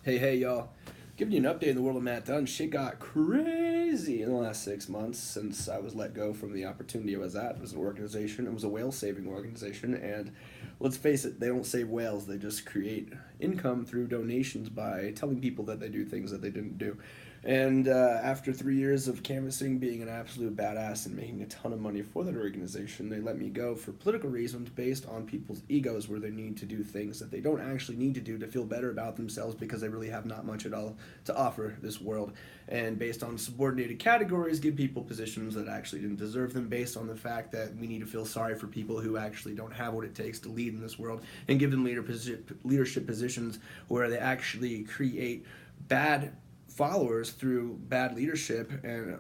Hey, y'all. Giving you an update in the world of Matt Dunn. Shit got crazy in the last 6 months since I was let go from the opportunity I was at. It was an organization. It was a whale-saving organization, and let's face it, they don't save whales. They just create income through donations by telling people that they do things that they didn't do. And after 3 years of canvassing, being an absolute badass and making a ton of money for that organization, they let me go for political reasons based on people's egos, where they need to do things that they don't actually need to do to feel better about themselves because they really have not much at all to offer this world. And based on subordinated categories, give people positions that actually didn't deserve them, based on the fact that we need to feel sorry for people who actually don't have what it takes to lead in this world, and give them leadership positions where they actually create bad followers through bad leadership, and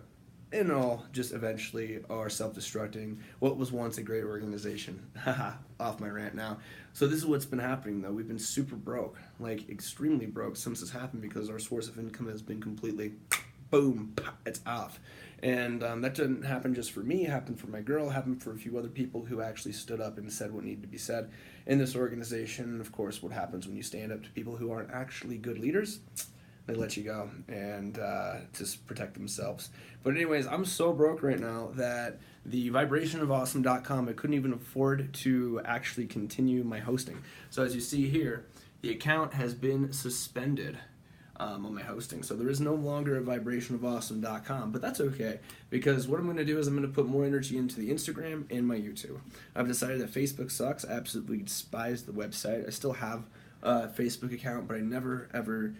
in all just eventually are self-destructing what was once a great organization. Haha, off my rant now. So this is what's been happening though. We've been super broke, like extremely broke since this happened, because our source of income has been completely boom, it's off. And that didn't happen just for me. It happened for my girl. It happened for a few other people who actually stood up and said what needed to be said in this organization. Of course, what happens when you stand up to people who aren't actually good leaders? They let you go and just protect themselves. But anyways, I'm so broke right now that the vibrationofawesome.com, I couldn't even afford to actually continue my hosting. So as you see here, the account has been suspended on my hosting. So there is no longer a vibrationofawesome.com, but that's okay, because what I'm going to do is I'm going to put more energy into the Instagram and my YouTube. I've decided that Facebook sucks. I absolutely despise the website. I still have a Facebook account, but I never ever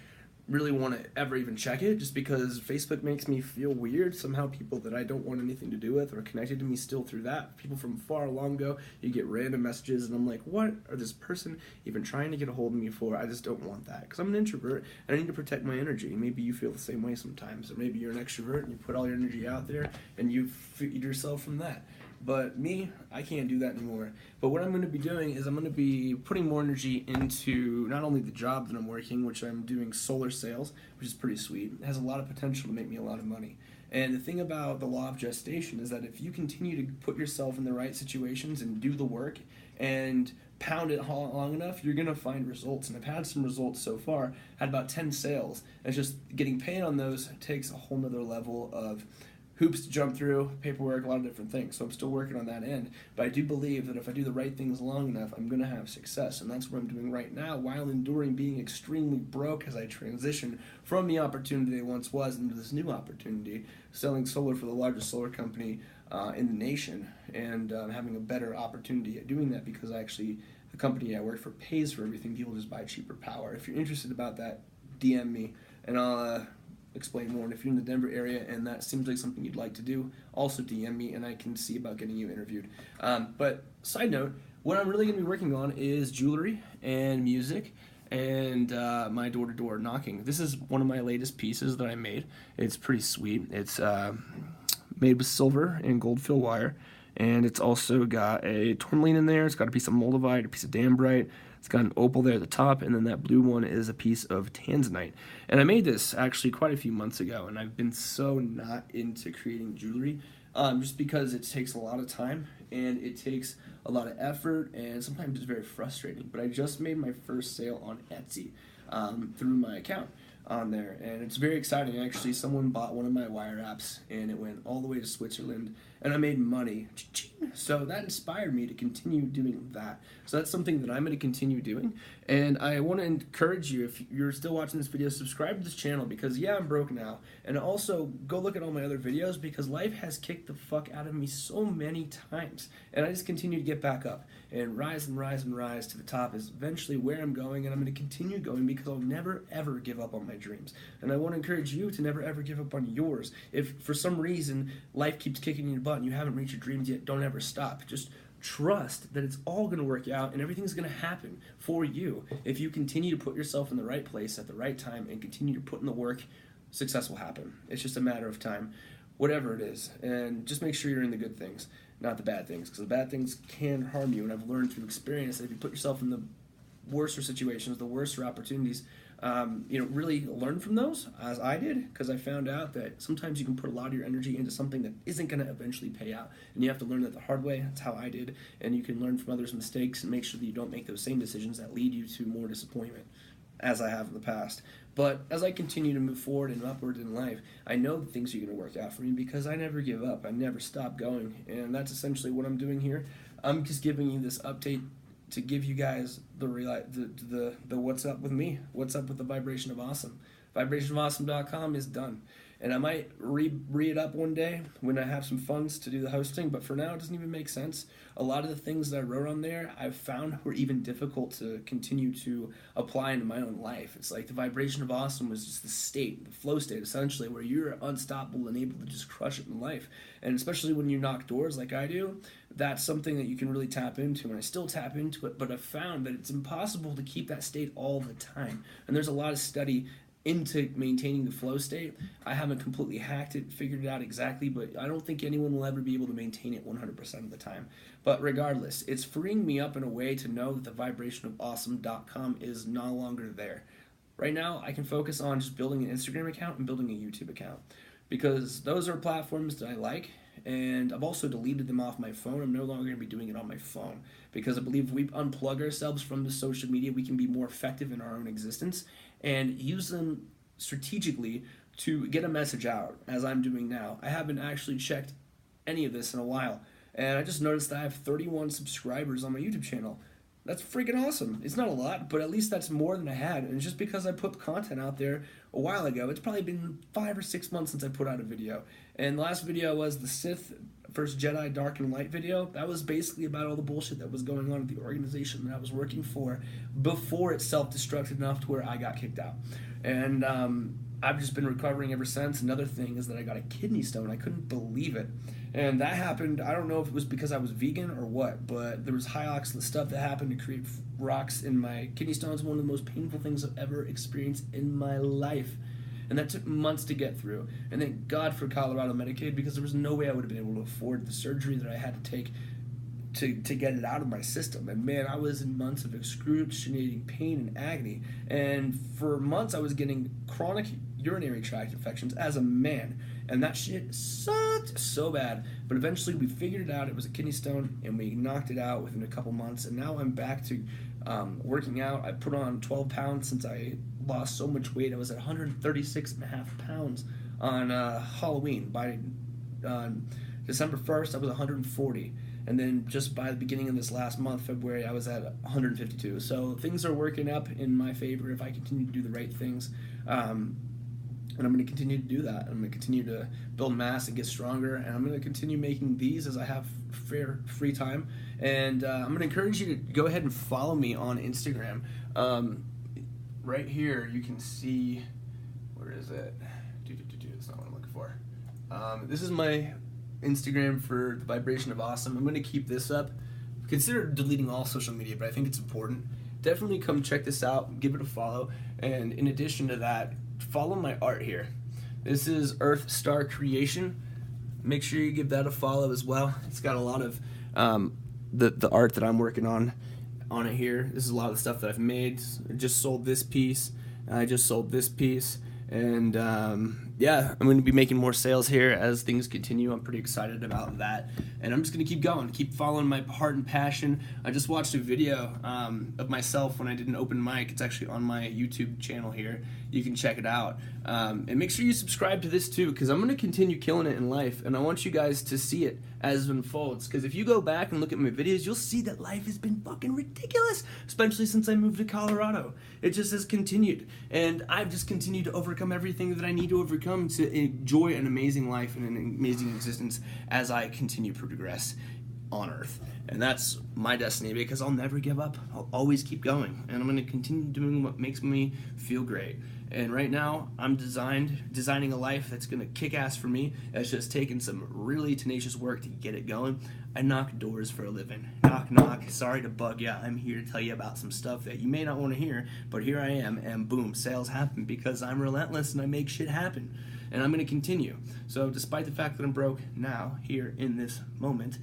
really want to ever even check it, just because Facebook makes me feel weird. Somehow people that I don't want anything to do with are connected to me still through that. People from far long ago, you get random messages and I'm like, what are this person even trying to get a hold of me for? I just don't want that, because I'm an introvert and I need to protect my energy. Maybe you feel the same way sometimes, or maybe you're an extrovert and you put all your energy out there and you feed yourself from that. But me, I can't do that anymore. But what I'm going to be doing is I'm going to be putting more energy into not only the job that I'm working, which I'm doing solar sales, which is pretty sweet. It has a lot of potential to make me a lot of money. And the thing about the law of gestation is that if you continue to put yourself in the right situations and do the work and pound it long enough, you're going to find results. And I've had some results so far. Had about 10 sales. And it's just getting paid on those takes a whole nother level of hoops to jump through, paperwork, a lot of different things. So I'm still working on that end. But I do believe that if I do the right things long enough, I'm going to have success. And that's what I'm doing right now, while enduring being extremely broke as I transition from the opportunity I once was into this new opportunity, selling solar for the largest solar company in the nation, and having a better opportunity at doing that, because actually the company I work for pays for everything. People just buy cheaper power. If you're interested about that, DM me, and I'll explain more. And if you're in the Denver area and that seems like something you'd like to do, also DM me and I can see about getting you interviewed. But side note, what I'm really going to be working on is jewelry and music and my door-to-door knocking. This is one of my latest pieces that I made. It's pretty sweet. It's made with silver and gold fill wire, and it's also got a tourmaline in there. It's got a piece of moldavite, a piece of dambrite. It's got an opal there at the top, and then that blue one is a piece of tanzanite. And I made this actually quite a few months ago, and I've been so not into creating jewelry, just because it takes a lot of time, and it takes a lot of effort, and sometimes it's very frustrating. But I just made my first sale on Etsy through my account on there, and it's very exciting. Actually, someone bought one of my wire apps and it went all the way to Switzerland, and I made money. So that inspired me to continue doing that. So that's something that I'm going to continue doing, and I want to encourage you, if you're still watching this video, subscribe to this channel, because yeah, I'm broke now, and also go look at all my other videos, because life has kicked the fuck out of me so many times, and I just continue to get back up and rise and rise and rise to the top is eventually where I'm going, and I'm going to continue going, because I'll never ever give up on my dreams. And I want to encourage you to never ever give up on yours. If for some reason life keeps kicking you in the butt and you haven't reached your dreams yet, don't ever stop. Just trust that it's all going to work out and everything's going to happen for you. If you continue to put yourself in the right place at the right time and continue to put in the work, success will happen. It's just a matter of time, whatever it is. And just make sure you're in the good things, not the bad things, because the bad things can harm you. And I've learned through experience that if you put yourself in the worser situations, the worser opportunities, really learn from those, as I did, because I found out that sometimes you can put a lot of your energy into something that isn't going to eventually pay out, and you have to learn that the hard way. That's how I did, and you can learn from others' mistakes and make sure that you don't make those same decisions that lead you to more disappointment. as I have in the past. But as I continue to move forward and upward in life, I know that things are going to work out for me because I never give up. I never stop going. And that's essentially what I'm doing here. I'm just giving you this update to give you guys the what's up with me, what's up with the Vibration of Awesome. VibrationofAwesome.com is done. And I might re it up one day when I have some funds to do the hosting, but for now it doesn't even make sense. A lot of the things that I wrote on there I've found were even difficult to continue to apply into my own life. It's like the Vibration of Awesome was just the state, the flow state essentially, where you're unstoppable and able to just crush it in life. And especially when you knock doors like I do, that's something that you can really tap into, and I still tap into it, but I've found that it's impossible to keep that state all the time. And there's a lot of study into maintaining the flow state. I haven't completely hacked it, figured it out exactly, but I don't think anyone will ever be able to maintain it 100% of the time. But regardless, it's freeing me up in a way to know that the vibrationofawesome.com is no longer there. Right now, I can focus on just building an Instagram account and building a YouTube account because those are platforms that I like, and I've also deleted them off my phone. I'm no longer going to be doing it on my phone because I believe if we unplug ourselves from the social media, we can be more effective in our own existence and use them strategically to get a message out, as I'm doing now. I haven't actually checked any of this in a while, and I just noticed that I have 31 subscribers on my YouTube channel. That's freaking awesome. It's not a lot, but at least that's more than I had, and it's just because I put content out there a while ago. It's probably been 5 or 6 months since I put out a video, and the last video was the Sith First Jedi Dark and Light video. That was basically about all the bullshit that was going on at the organization that I was working for before it self-destructed enough to where I got kicked out. And I've just been recovering ever since. Another thing is that I got a kidney stone. I couldn't believe it. And that happened, I don't know if it was because I was vegan or what, but there was high oxalate stuff that happened to create rocks in my kidney stones. One of the most painful things I've ever experienced in my life. And that took months to get through. And thank God for Colorado Medicaid, because there was no way I would have been able to afford the surgery that I had to take to get it out of my system. And man, I was in months of excruciating pain and agony. And for months I was getting chronic urinary tract infections as a man. And that shit sucked so bad. But eventually we figured it out. It was a kidney stone, and we knocked it out within a couple months. And now I'm back to working out. I put on 12 pounds since I lost so much weight. I was at 136.5 pounds on Halloween. By December 1st, I was 140. And then just by the beginning of this last month, February, I was at 152. So things are working up in my favor if I continue to do the right things. And I'm going to continue to do that. I'm going to continue to build mass and get stronger. And I'm going to continue making these as I have free time. And I'm going to encourage you to go ahead and follow me on Instagram. Right here, you can see, where is it? It's not what I'm looking for. This is my Instagram for the Vibration of Awesome. I'm going to keep this up. Consider deleting all social media, but I think it's important. Definitely come check this out, give it a follow, and in addition to that, follow my art here. This is Earth Star Creation. Make sure you give that a follow as well. It's got a lot of the art that I'm working on it here. This is a lot of the stuff that I've made. I just sold this piece. I just sold this piece. And yeah, I'm going to be making more sales here as things continue. I'm pretty excited about that. And I'm just going to keep going, keep following my heart and passion. I just watched a video of myself when I did an open mic. It's actually on my YouTube channel here. You can check it out. And make sure you subscribe to this too, because I'm going to continue killing it in life. And I want you guys to see it as it unfolds. Because if you go back and look at my videos, you'll see that life has been fucking ridiculous, especially since I moved to Colorado. It just has continued. And I've just continued to overcome everything that I need to overcome to enjoy an amazing life and an amazing existence as I continue to progress on Earth. And that's my destiny, because I'll never give up. I'll always keep going, and I'm going to continue doing what makes me feel great. And right now, I'm designing a life that's going to kick ass for me. It's just taken some really tenacious work to get it going. I knock doors for a living. Knock, knock. Sorry to bug ya. I'm here to tell you about some stuff that you may not want to hear, but here I am, and boom, sales happen because I'm relentless and I make shit happen. And I'm going to continue. So despite the fact that I'm broke now, here in this moment,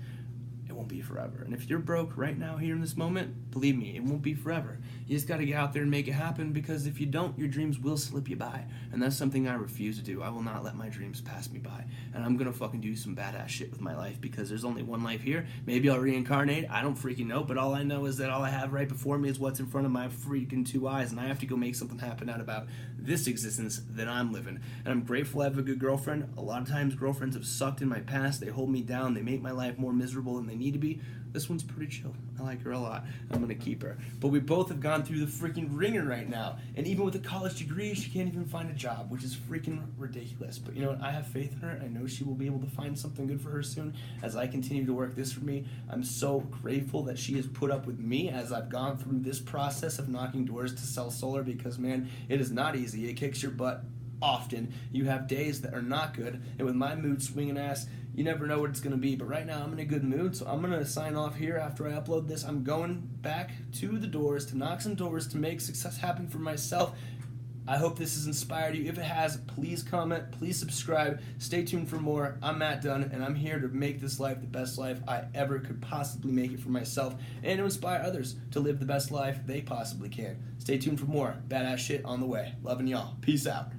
won't be forever. And if you're broke right now here in this moment, believe me, it won't be forever. You just got to get out there and make it happen, because if you don't, your dreams will slip you by. And that's something I refuse to do. I will not let my dreams pass me by. And I'm going to fucking do some badass shit with my life, because there's only one life here. Maybe I'll reincarnate. I don't freaking know. But all I know is that all I have right before me is what's in front of my freaking two eyes. And I have to go make something happen out about this existence that I'm living. And I'm grateful I have a good girlfriend. A lot of times girlfriends have sucked in my past. They hold me down. They make my life more miserable than they need to be. This one's pretty chill. I like her a lot. I'm gonna keep her. But we both have gone through the freaking ringer right now. And even with a college degree, she can't even find a job, which is freaking ridiculous. But you know what? I have faith in her. I know she will be able to find something good for her soon as I continue to work this for me. I'm so grateful that she has put up with me as I've gone through this process of knocking doors to sell solar, because, man, it is not easy. It kicks your butt often. You have days that are not good, and with my mood swinging ass, you never know what it's going to be. But right now I'm in a good mood, so I'm going to sign off here after I upload this. I'm going back to the doors to knock some doors to make success happen for myself. I hope this has inspired you. If it has, please comment, please subscribe. Stay tuned for more. I'm Matt Dunn, and I'm here to make this life the best life I ever could possibly make it for myself, and to inspire others to live the best life they possibly can. Stay tuned for more badass shit on the way. Loving y'all. Peace out.